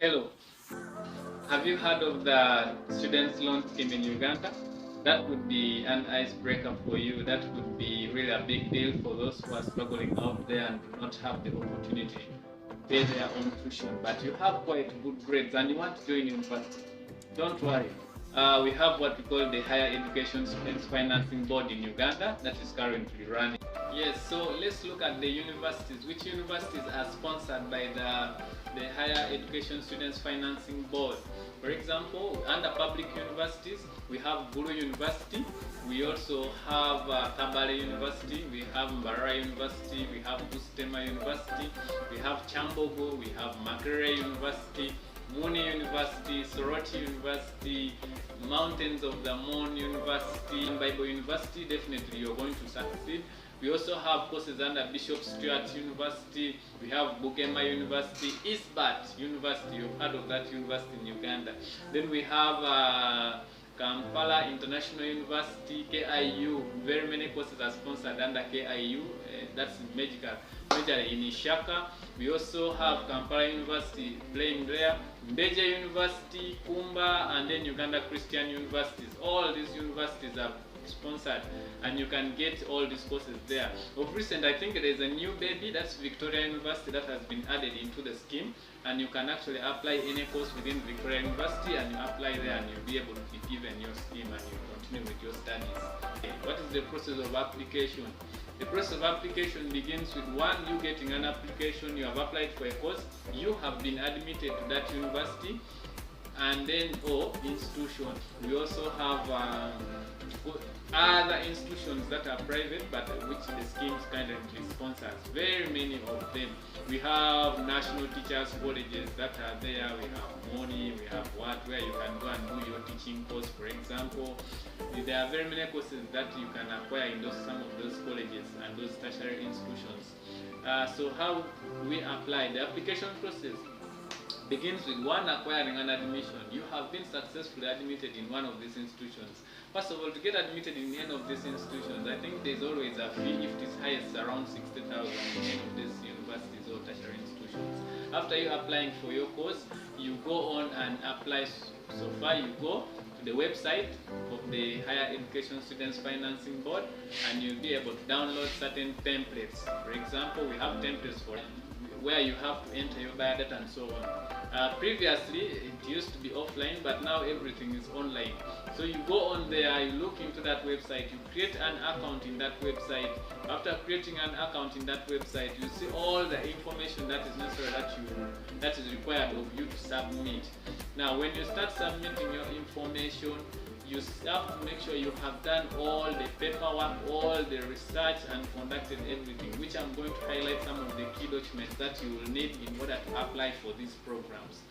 Hello, have you heard of the students' loan scheme in Uganda? That would be an icebreaker for you. That would be really a big deal for those who are struggling out there and do not have the opportunity to pay their own tuition. But you have quite good grades and you want to join university. Don't worry. We have what we call the Higher Education Students Financing Board in Uganda that is currently running. Yes, so let's look at the universities. Which universities are sponsored by the Higher Education Students Financing Board? For example, under public universities, we have Gulu University, we also have Kabale University, we have Mbarara University, we have Bustema University, we have Chambogo, we have Makerere University, Muni University, Soroti University, Mountains of the Moon University, and Bible University. Definitely you're going to succeed. We also have courses under Bishop Stuart University, we have Bugema University, Eastbat University, you've heard of that university in Uganda. Then we have Kampala International University, KIU. Very many courses are sponsored under KIU, that's majorly in Ishaka. We also have Kampala University playing there, Mbeje University, Kumba, and then Uganda Christian Universities. All these universities are sponsored and you can get all these courses there. Of recent, I think there is a new baby, that's Victoria University, that has been added into the scheme, and you can actually apply any course within Victoria University and you apply there and you'll be able to be given your scheme and you continue with your studies. Okay. What is the process of application? The process of application begins with you getting an application, you have applied for a course, you have been admitted to that university, and then institution. We also have other institutions that are private but which the schemes currently sponsors. Very many of them. We have national teachers colleges that are there. We have money. We have where you can go and do your teaching course, for example. There are very many courses that you can acquire in some of those colleges and those tertiary institutions. So how we apply the application process begins with acquiring an admission. You have been successfully admitted in one of these institutions. First of all, to get admitted in any of these institutions, I think there's always a fee. If it is highest, around 60,000 in any of these universities or tertiary institutions. After you applying for your course, you go on and apply. So far, you go to the website of the Higher Education Students Financing Board and you'll be able to download certain templates. For example, we have templates for where you have to enter your biodata and so on. Previously, it used to be offline, but now everything is online. So you go on there, you look into that website, you create an account in that website. After creating an account in that website, you see all the information that is necessary that is required of you to submit. Now, when you start submitting your information, you have to make sure you have done all the paperwork, all the research, and conducted everything, which I'm going to highlight some of the key documents that you will need in order to apply for these programs.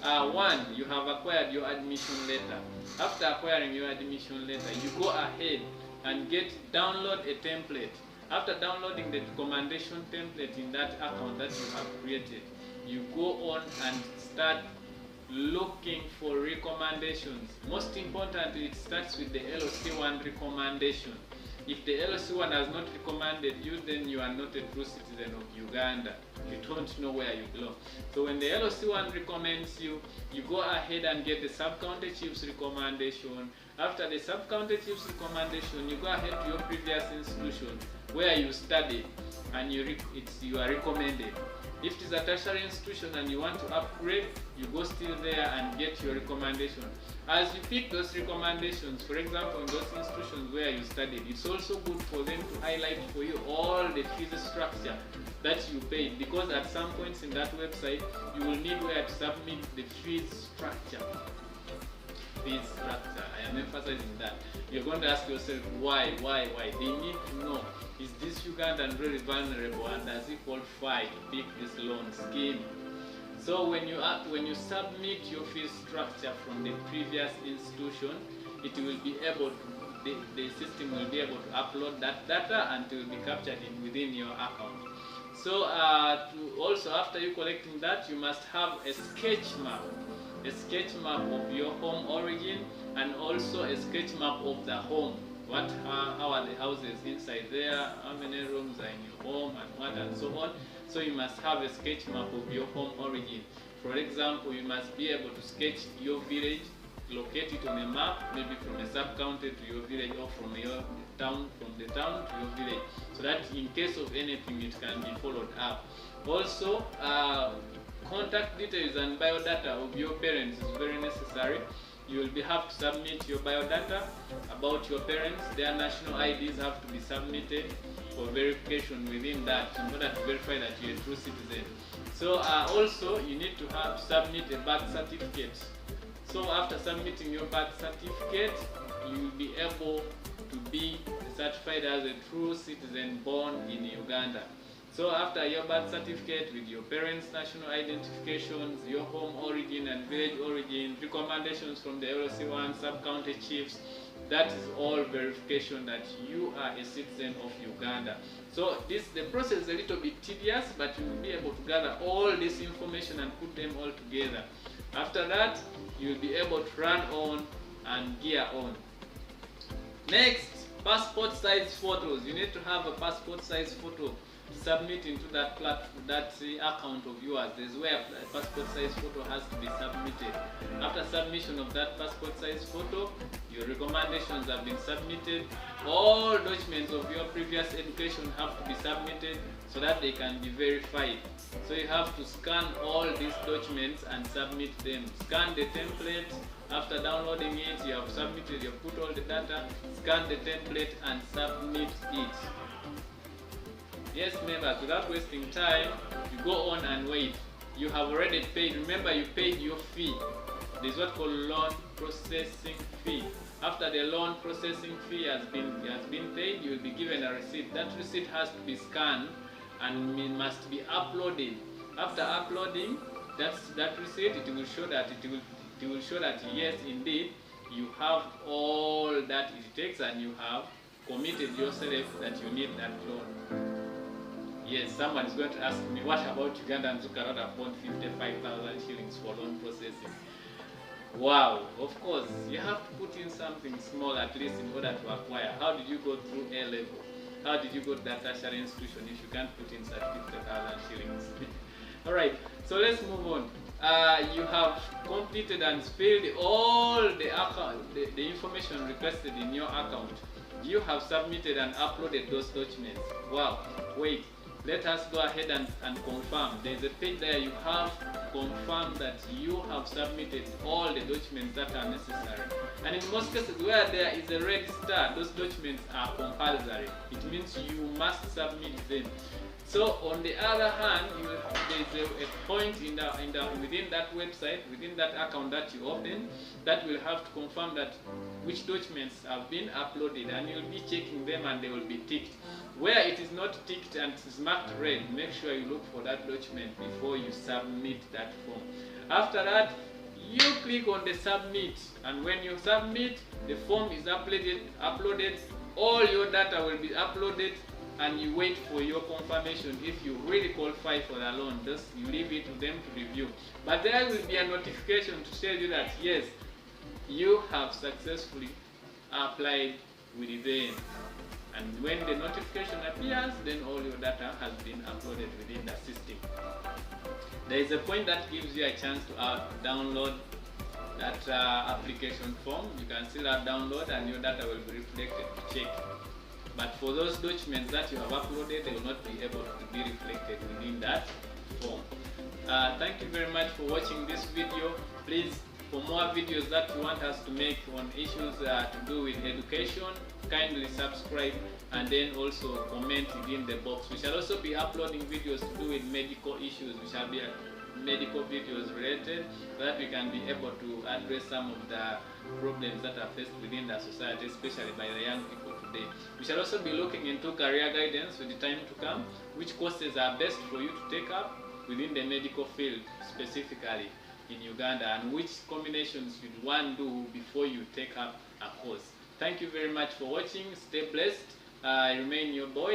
One, you have acquired your admission letter. After acquiring your admission letter, you go ahead and download a template. After downloading the recommendation template in that account that you have created, you go on and start looking for recommendations. Most importantly, it starts with the LC1 recommendation. If the LC1 has not recommended you, then you are not a true citizen of Uganda. You don't know where you belong. So when the LC1 recommends you, you go ahead and get the Subcounty Chief's recommendation. After the Subcounty Chief's recommendation, you go ahead to your previous institution where you studied and you are recommended. If it is a tertiary institution and you want to upgrade, you go still there and get your recommendation. As you pick those recommendations, for example, in those institutions where you studied, it's also good for them to highlight for you all the fees structure that you paid, because at some points in that website, you will need where to submit the fees structure. Fees structure. I am emphasizing that. You're going to ask yourself why. They need to know, is this Ugandan really vulnerable and does he qualify to pick this loan scheme? So when you submit your fee structure from the previous institution, it will be able to, the system will be able to upload that data and it will be captured within your account. So also after you collecting that, you must have a sketch map of your home origin and also a sketch map of the home. How are the houses inside there, how many rooms are in your home, and what and so on. So you must have a sketch map of your home origin. For example, you must be able to sketch your village, locate it on a map, maybe from a sub-county to your village, or from your town, from the town to your village, so that in case of anything it can be followed up. Also, contact details and biodata of your parents is very necessary. You will have to submit your biodata about your parents. Their national IDs have to be submitted for verification within that, in order to verify that you're a true citizen. So also you need to submit a birth certificate. So after submitting your birth certificate, you will be able to be certified as a true citizen born in Uganda. So after your birth certificate with your parents' national identifications, your home origin and village origin, recommendations from the LC1 sub-county chiefs, that is all verification that you are a citizen of Uganda. So the process is a little bit tedious, but you will be able to gather all this information and put them all together. After that, you will be able to run on and gear on. Next, passport size photos. You need to have a passport size photo submit into that platform, that account of yours. There's where a passport size photo has to be submitted. After submission of that passport size photo, your recommendations have been submitted. All documents of your previous education have to be submitted so that they can be verified. So you have to scan all these documents and submit them. Scan the template. After downloading it, you have submitted, you have put all the data, scan the template and submit it. Yes, members, without wasting time, you go on and wait. You have already paid. Remember, you paid your fee. There is what called loan processing fee. After the loan processing fee has been paid, you will be given a receipt. That receipt has to be scanned and it must be uploaded. After uploading that receipt, it will show that yes, indeed, you have all that it takes and you have committed yourself that you need that loan. Yes, someone is going to ask me, what about Ugandans who cannot afford 55,000 shillings for loan processing? Wow, of course, you have to put in something small at least in order to acquire. How did you go through A level? How did you go to that tertiary institution if you can't put in such 50,000 shillings? Alright, so let's move on. You have completed and filled all the information requested in your account. You have submitted and uploaded those documents. Wow, wait. Let us go ahead and confirm. There is a page there you have confirmed that you have submitted all the documents that are necessary. And in most cases where there is a red star, those documents are compulsory. It means you must submit them. So on the other hand, there is a point within that website, within that account that you open, that will have to confirm that which documents have been uploaded, and you'll be checking them and they will be ticked. Where it is not ticked and it is marked red, make sure you look for that document before you submit that form. After that, you click on the submit, and when you submit, the form is uploaded, all your data will be uploaded, and you wait for your confirmation. If you really qualify for the loan, just you leave it to them to review. But there will be a notification to tell you that yes, you have successfully applied with them. And when the notification appears, then all your data has been uploaded within the system. There is a point that gives you a chance to download that application form. You can still download and your data will be reflected to check. But for those documents that you have uploaded, they will not be able to be reflected within that form. Thank you very much for watching this video. Please, for more videos that you want us to make on issues to do with education, kindly subscribe and then also comment within the box. We shall also be uploading videos to do with medical issues. We shall be medical videos related so that we can be able to address some of the problems that are faced within the society, especially by the young people today. We shall also be looking into career guidance with the time to come, which courses are best for you to take up within the medical field specifically in Uganda, and which combinations should one do before you take up a course. Thank you very much for watching. Stay blessed. I remain your boy.